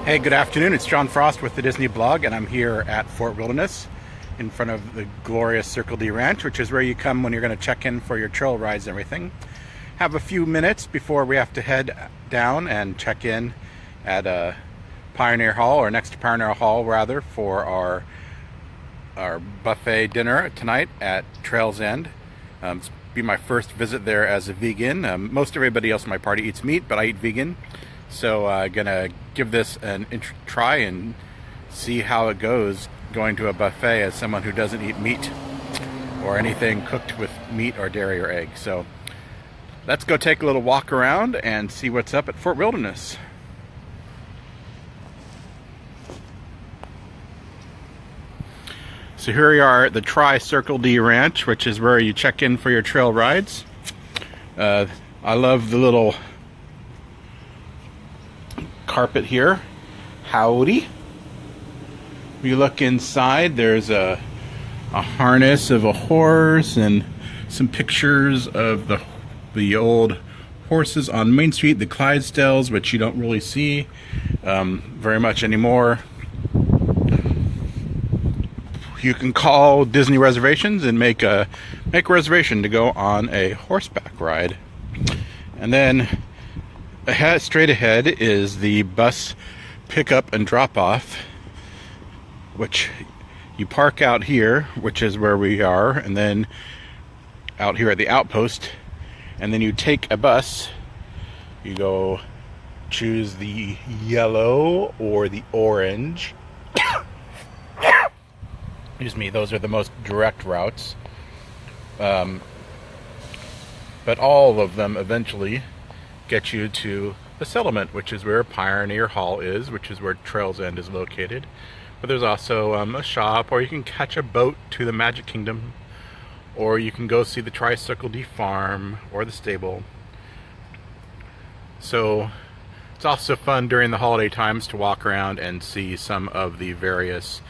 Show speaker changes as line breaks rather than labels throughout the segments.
Hey, good afternoon. It's John Frost with the Disney Blog, and I'm here at Fort Wilderness in front of the glorious Circle D Ranch, which is where you come when you're going to check in for your trail rides and everything. Have a few minutes before we have to head down and check in at Pioneer Hall, or next to Pioneer Hall rather, for our buffet dinner tonight at Trail's End. It's be my first visit there as a vegan. Most everybody else in my party eats meat, but I eat vegan. So I'm gonna give this an try and see how it goes going to a buffet as someone who doesn't eat meat or anything cooked with meat or dairy or egg. So let's go take a little walk around and see what's up at Fort Wilderness. So here we are at the Tricycle D Ranch, which is where you check in for your trail rides. I love the little carpet here. Howdy. If you look inside, there's a harness of a horse and some pictures of the old horses on Main Street, the Clydesdales, which you don't really see very much anymore. You can call Disney reservations and make a reservation to go on a horseback ride. And then straight ahead is the bus pickup and drop off, which you park out here, which is where we are, and then out here at the outpost, and then you take a bus. You go choose the yellow or the orange. Excuse me, those are the most direct routes. But all of them eventually get you to the settlement, which is where Pioneer Hall is, which is where Trail's End is located. But there's also a shop, or you can catch a boat to the Magic Kingdom, or you can go see the Tricycle D farm or the stable. So it's also fun during the holiday times to walk around and see some of the various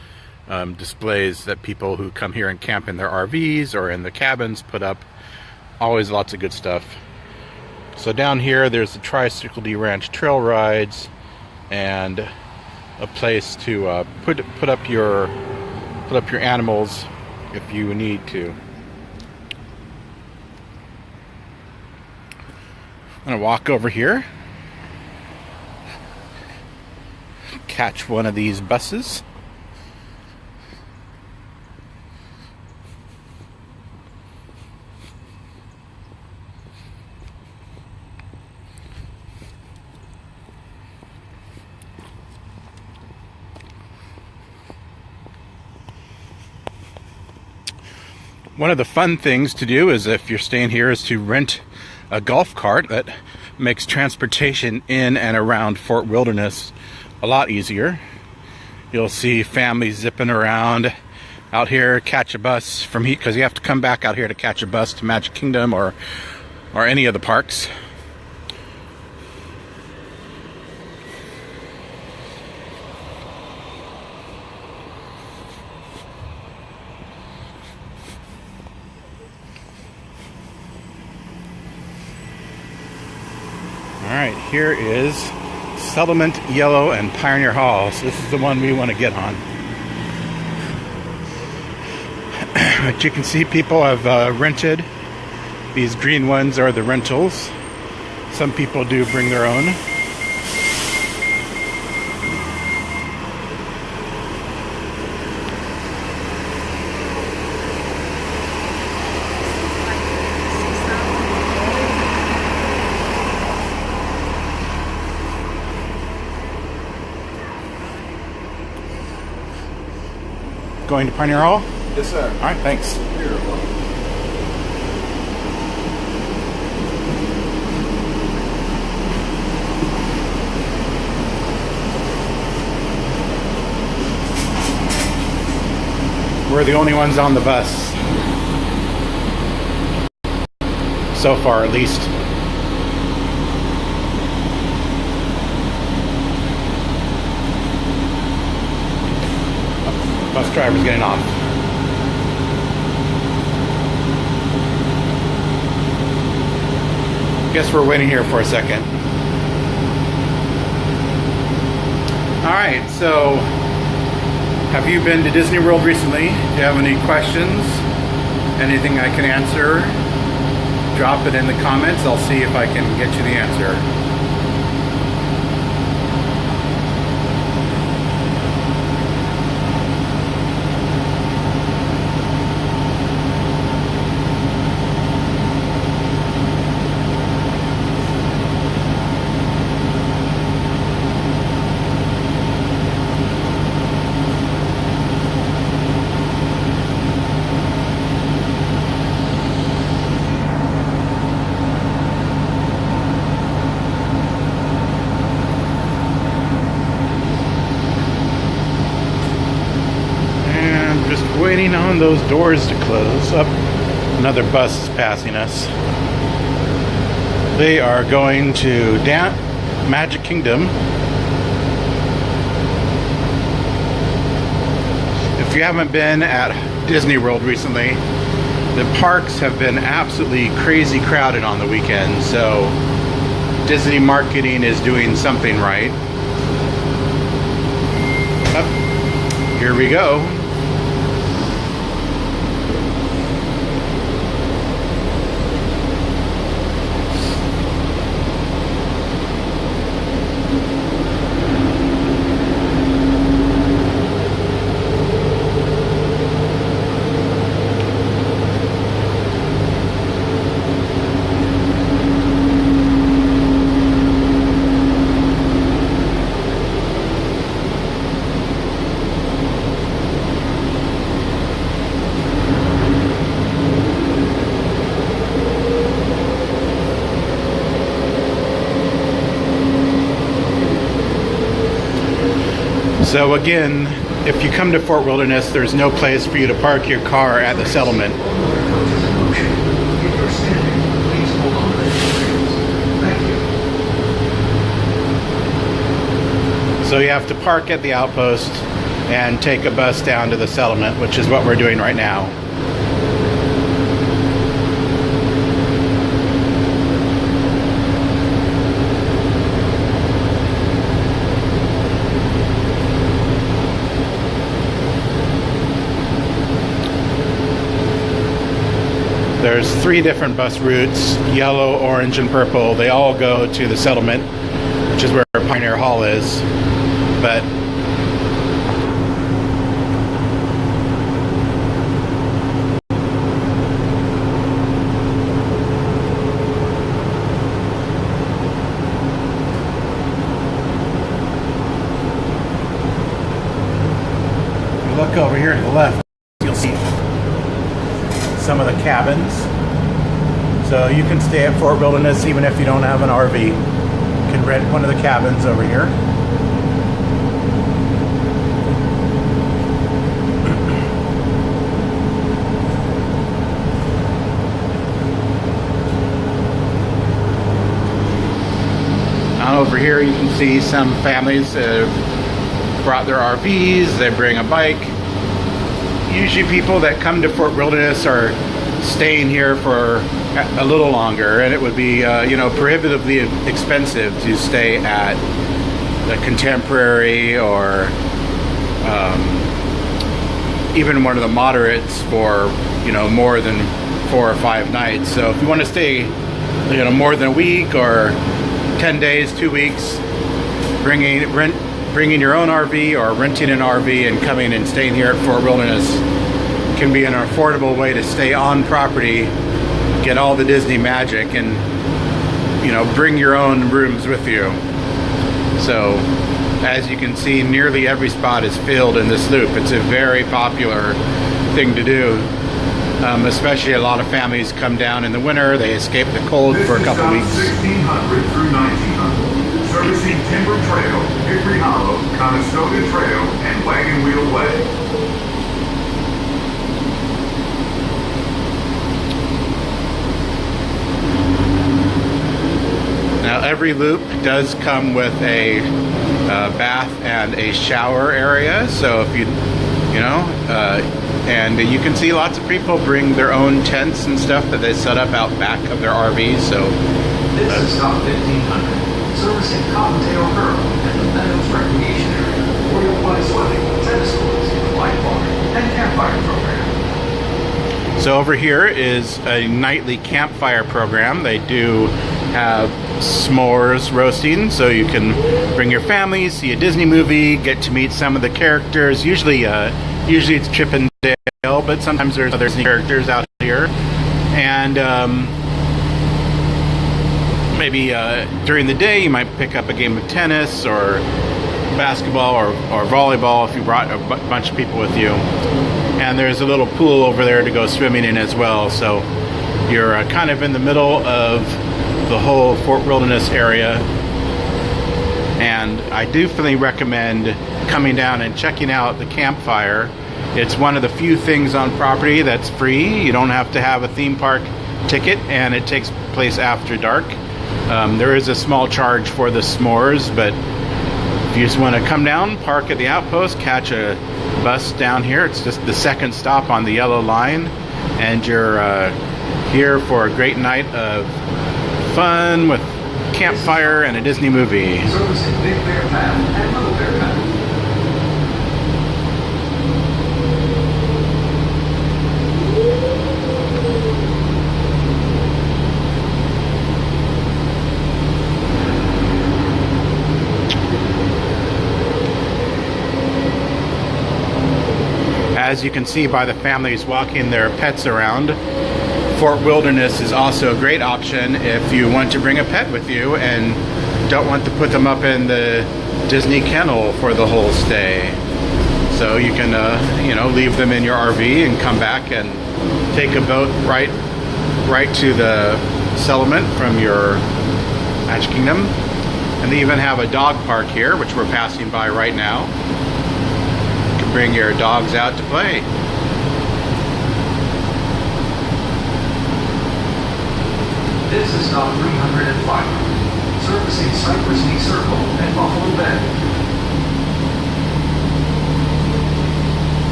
displays that people who come here and camp in their RVs or in the cabins put up. Always lots of good stuff. So down here there's the Tricycle D Ranch trail rides and a place to put up your animals if you need to. I'm gonna walk over here, catch one of these buses. One of the fun things to do is, if you're staying here, is to rent a golf cart. That makes transportation in and around Fort Wilderness a lot easier. You'll see families zipping around out here, catch a bus from here, because you have to come back out here to catch a bus to Magic Kingdom or any of the parks. Alright, here is Settlement, Yellow, and Pioneer Hall. So this is the one we want to get on. But you can see people have rented. These green ones are the rentals. Some people do bring their own. Going to Pioneer Hall?
Yes, sir.
All right, thanks. We're the only ones on the bus. So far, at least. Bus driver's getting off. Guess we're waiting here for a second. Alright, so have you been to Disney World recently? Do you have any questions? Anything I can answer? Drop it in the comments. I'll see if I can get you the answer. Waiting on those doors to close. Up, another bus is passing us. They are going to Magic Kingdom. If you haven't been at Disney World recently, the parks have been absolutely crazy crowded on the weekend, so Disney marketing is doing something right. Here we go. So again, if you come to Fort Wilderness, there's no place for you to park your car at the settlement. So you have to park at the outpost and take a bus down to the settlement, which is what we're doing right now. There's 3 different bus routes, yellow, orange, and purple. They all go to the settlement, which is where Pioneer Hall is. But look over here to the left, you'll see some of the cabins. So you can stay at Fort Wilderness even if you don't have an RV. You can rent one of the cabins over here. Now over here you can see some families that have brought their RVs, they bring a bike. Usually people that come to Fort Wilderness are staying here for a little longer, and it would be prohibitively expensive to stay at the Contemporary or even one of the moderates for more than 4 or 5 nights. So if you want to stay more than a week or 10 days, 2 weeks, bringing your own RV or renting an RV and coming and staying here at Fort Wilderness can be an affordable way to stay on property, get all the Disney magic, and bring your own rooms with you. So as you can see, nearly every spot is filled in this loop. It's a very popular thing to do, especially a lot of families come down in the winter. They escape the cold for a couple weeks.
1600 through 1900, servicing Timber Trail, Hickory Hollow, Conestoga Trail, and Wagon Wheel Way.
Now every loop does come with a bath and a shower area, so if and you can see lots of people bring their own tents and stuff that they set up out back of their RVs. So
this is Stop 1500, servicing Cottontail Curl and the Meadows Recreation Area. white swimming, tennis courts, light bar, and campfire program.
So over here is a nightly campfire program. They do have s'mores roasting, so you can bring your family, see a Disney movie, get to meet some of the characters. Usually it's Chip and Dale, but sometimes there's other Disney characters out here. And maybe during the day you might pick up a game of tennis or basketball or volleyball if you brought a bunch of people with you. And there's a little pool over there to go swimming in as well. So you're kind of in the middle of the whole Fort Wilderness area. And I definitely recommend coming down and checking out the Campfire. It's one of the few things on property that's free. You don't have to have a theme park ticket, and it takes place after dark. There is a small charge for the s'mores, but if you just want to come down, park at the outpost, catch a bus down here. It's just the second stop on the yellow line, and you're here for a great night of fun with campfire and a Disney movie.
Servicing Big Bear Path and Little Bear Path.
As you can see by the families walking their pets around, Fort Wilderness is also a great option if you want to bring a pet with you and don't want to put them up in the Disney kennel for the whole stay. So you can, leave them in your RV and come back and take a boat right to the settlement from your Magic Kingdom. And they even have a dog park here, which we're passing by right now. Bring your dogs out to play.
This is stop 305, servicing Cypress Knee Circle and Buffalo Bend.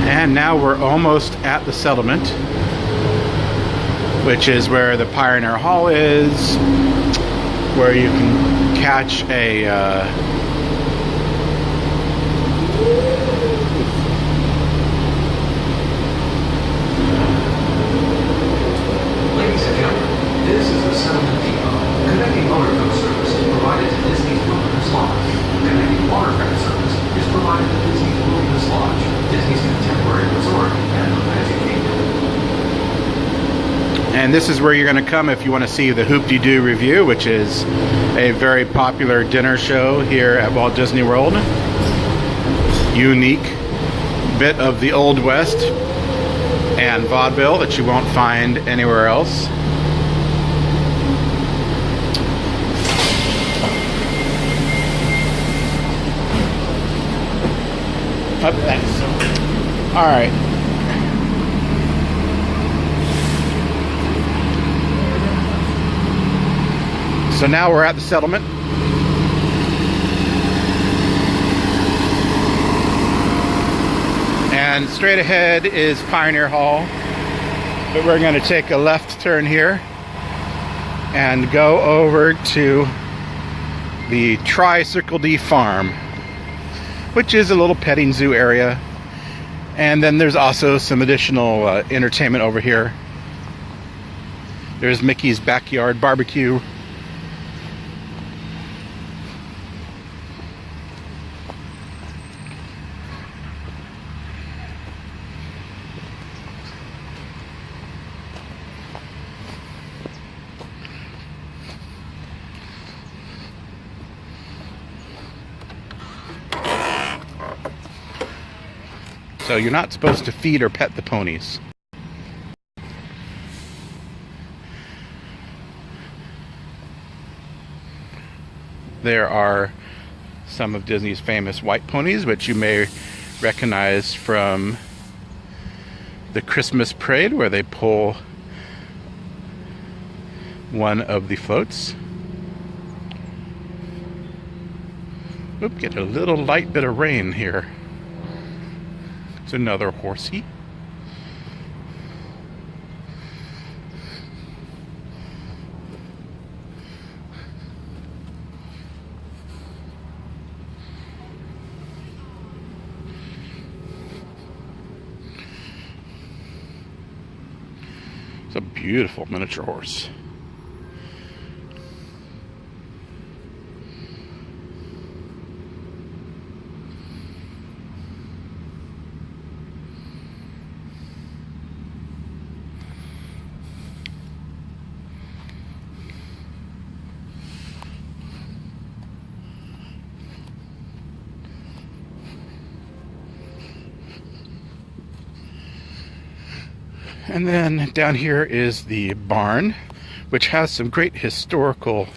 And now we're almost at the settlement, which is where the Pioneer Hall is, where you can catch a
Ladies and gentlemen, this is the Settlement Depot. Connecting motor coach service is provided to Disney's Wilderness Lodge. Connecting watercraft service is provided to Disney's Wilderness Lodge, Disney's Contemporary Resort, and the Magic Kingdom.
And this is where you're going to come if you want to see the Hoop-Dee-Doo Review, which is a very popular dinner show here at Walt Disney World. Unique bit of the Old West and vaudeville that you won't find anywhere else. Oh, thanks. All right. So now we're at the settlement. And straight ahead is Pioneer Hall. But we're going to take a left turn here and go over to the Tricycle farm, which is a little petting zoo area. And then there's also some additional entertainment over here. There's Mickey's Backyard Barbecue. So you're not supposed to feed or pet the ponies. there are some of Disney's famous white ponies, which you may recognize from the Christmas parade, where they pull one of the floats. Oop, get a little light bit of rain here. It's another horsey. It's a beautiful miniature horse. And then down here is the barn, which has some great historical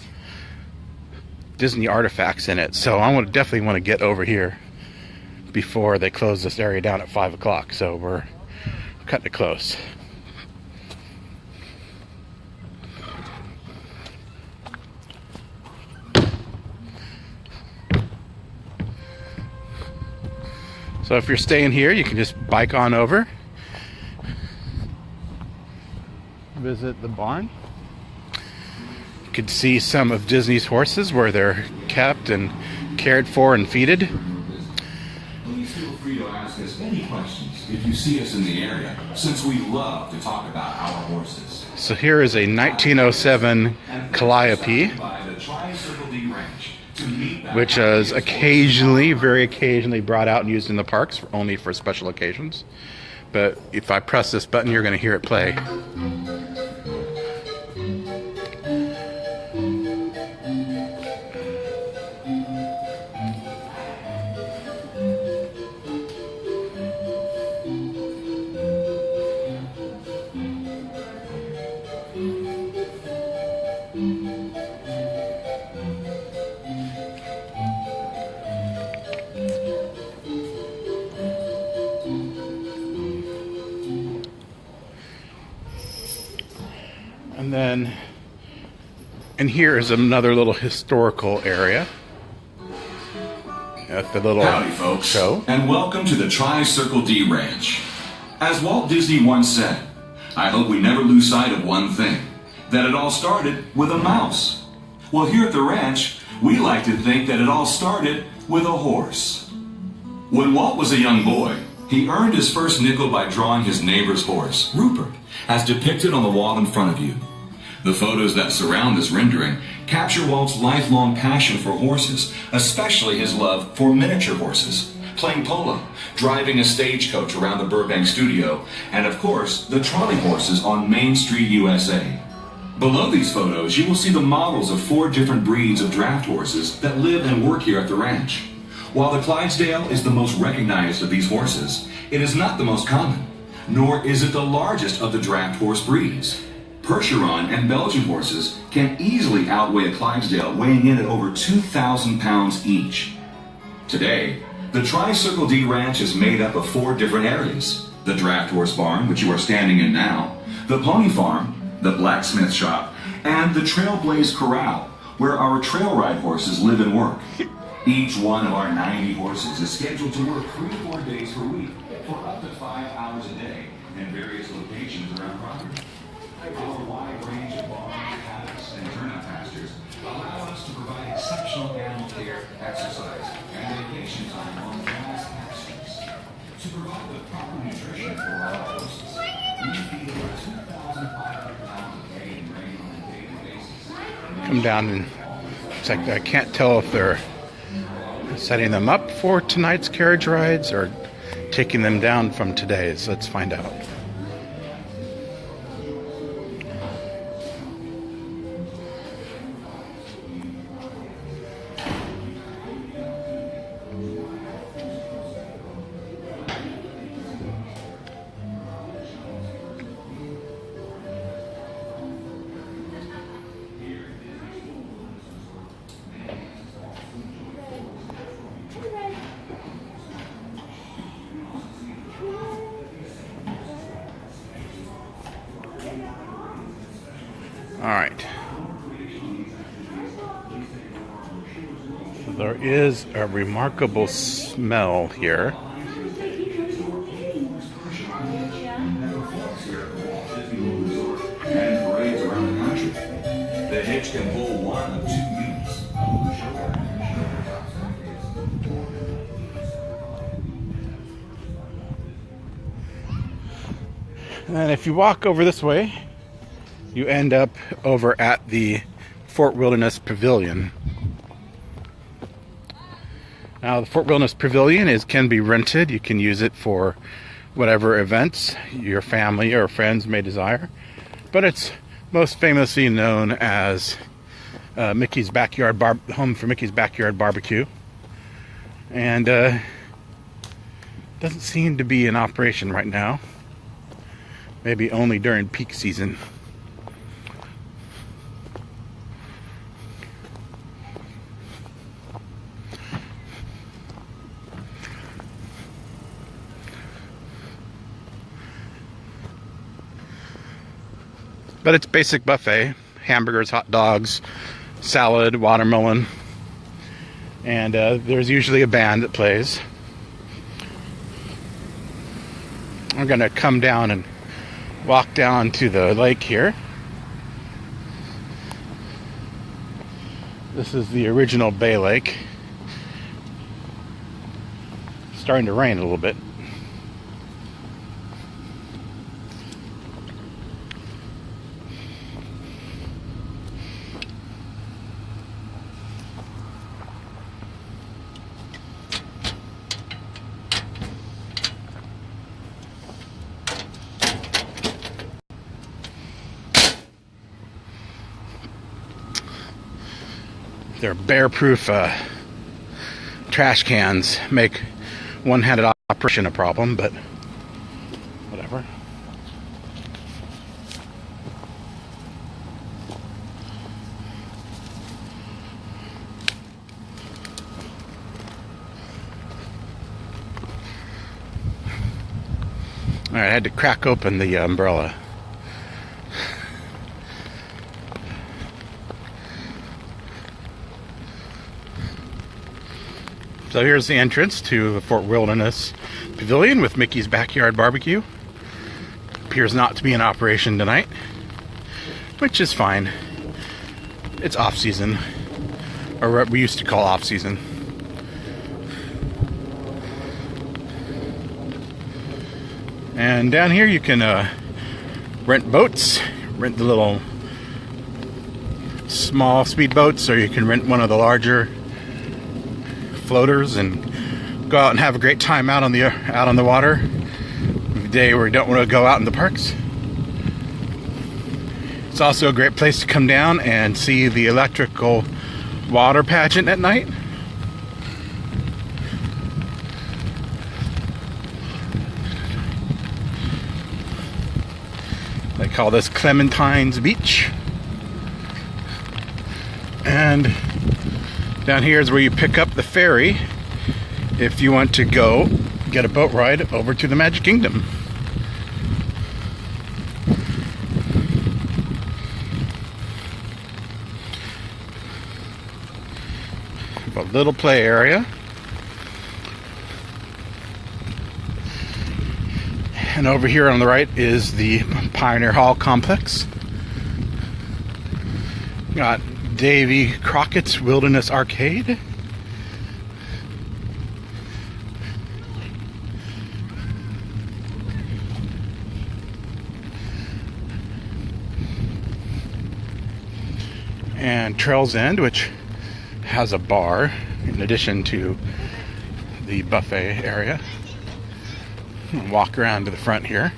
Disney artifacts in it. So I definitely want to get over here before they close this area down at 5 o'clock. So we're cutting it close. So if you're staying here, you can just bike on over, visit the barn. You can see some of Disney's horses where they're kept and cared for and feeded.
Please feel free to ask us any questions if you see us in the area, since we love to talk about our horses.
So here is a 1907 Calliope,
By the Tricycle Ranch to meet that
which is occasionally, very occasionally brought out and used in the parks, only for special occasions. But if I press this button, you're going to hear it play. And here is another little historical area at the little
Howdy, folks,
show.
and welcome to the Tricycle Ranch. As Walt Disney once said, I hope we never lose sight of one thing, that it all started with a mouse. Well, here at the ranch, we like to think that it all started with a horse. When Walt was a young boy, he earned his first nickel by drawing his neighbor's horse, Rupert, as depicted on the wall in front of you. The photos that surround this rendering capture Walt's lifelong passion for horses, especially his love for miniature horses, playing polo, driving a stagecoach around the Burbank studio, and of course, the trolley horses on Main Street, USA. Below these photos, you will see the models of 4 different breeds of draft horses that live and work here at the ranch. While the Clydesdale is the most recognized of these horses, it is not the most common, nor is it the largest of the draft horse breeds. Percheron and Belgian horses can easily outweigh a Clydesdale, weighing in at over 2,000 pounds each. Today, the Tricycle Ranch is made up of 4 different areas: the draft horse barn, which you are standing in now, the pony farm, the blacksmith shop, and the Trailblaze Corral, where our trail ride horses live and work. Each one of our 90 horses is scheduled to work 3 to 4 days per week for up to 5 hours a day in various locations around property. Our wide range of barns, paddocks, and turnout pastures allow us to provide exceptional animal care, exercise, and vacation time on vast pastures. To provide the proper nutrition for our horses, we feed over 2,500 pounds of hay and grain on a daily basis.
Come down and it's like I can't tell if they're setting them up for tonight's carriage rides or taking them down from today's. Let's find out. Alright. There is a remarkable smell here.
And parades around the country. The hitch can pull one of 2 units.
And if you walk over this way, you end up over at the Fort Wilderness Pavilion. Now, the Fort Wilderness Pavilion can be rented. You can use it for whatever events your family or friends may desire. But it's most famously known as Mickey's Backyard home for Mickey's Backyard Barbecue. And doesn't seem to be in operation right now. Maybe only during peak season. But it's basic buffet. Hamburgers, hot dogs, salad, watermelon. And there's usually a band that plays. I'm going to come down and walk down to the lake here. This is the original Bay Lake. It's starting to rain a little bit. Their bear-proof trash cans make one-handed operation a problem, but whatever. All right, I had to crack open the umbrella. So here's the entrance to the Fort Wilderness Pavilion with Mickey's Backyard Barbecue. Appears not to be in operation tonight, which is fine. It's off-season, or what we used to call off-season. And down here you can rent boats, rent the little small speedboats, or you can rent one of the larger floaters and go out and have a great time out on the water. The day where you don't want to go out in the parks. It's also a great place to come down and see the electrical water pageant at night. They call this Clementines Beach. And down here is where you pick up the ferry if you want to go get a boat ride over to the Magic Kingdom. A little play area. And over here on the right is the Pioneer Hall complex. Got Davy Crockett's Wilderness Arcade. And Trails End, which has a bar in addition to the buffet area. Walk around to the front here.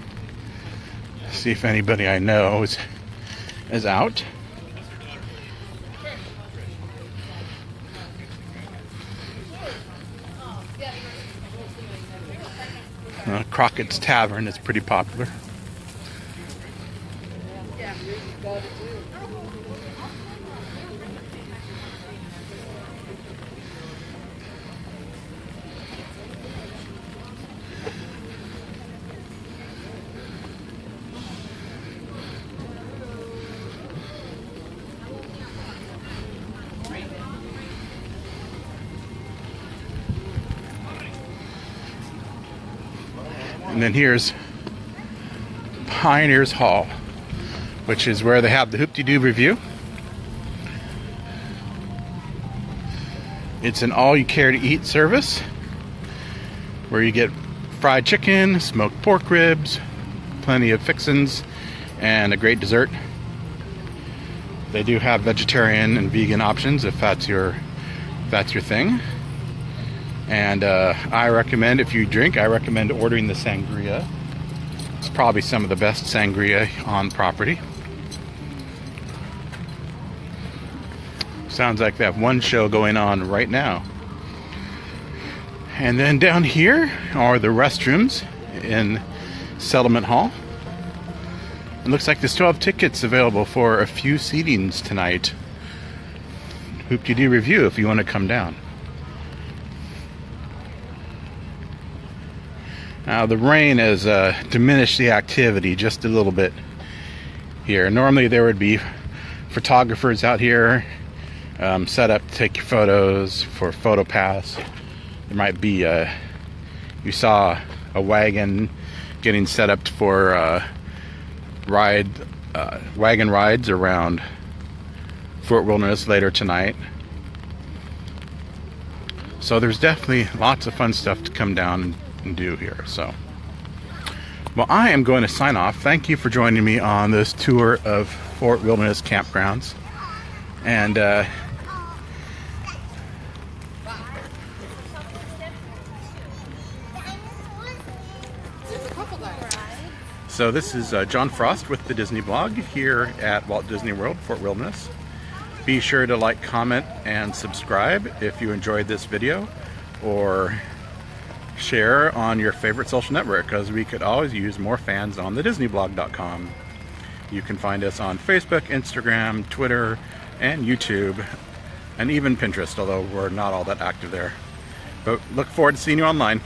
See if anybody I know is out. Crockett's Tavern is pretty popular. And then here's Pioneers Hall, which is where they have the Hoop-de-Doo review. It's an all-you-care-to-eat service where you get fried chicken, smoked pork ribs, plenty of fixins, and a great dessert. They do have vegetarian and vegan options if that's your thing. And I recommend, if you drink, I recommend ordering the sangria. It's probably some of the best sangria on property. Sounds like they have one show going on right now. And then down here are the restrooms in Settlement Hall. It looks like there's 12 tickets available for a few seatings tonight. Hoop-de-Doo review if you want to come down. Now the rain has diminished the activity just a little bit here. Normally there would be photographers out here set up to take your photos for photo pass. There might be you saw a wagon getting set up for wagon rides around Fort Wilderness later tonight. So there's definitely lots of fun stuff to come down and do here. So, well, I am going to sign off. Thank you for joining me on this tour of Fort Wilderness campgrounds. And so this is John Frost with the Disney Blog here at Walt Disney World, Fort Wilderness. Be sure to like, comment, and subscribe if you enjoyed this video, or share on your favorite social network, because we could always use more fans on the DisneyBlog.com. You can find us on Facebook, Instagram, Twitter, and YouTube, and even Pinterest, although we're not all that active there. But look forward to seeing you online.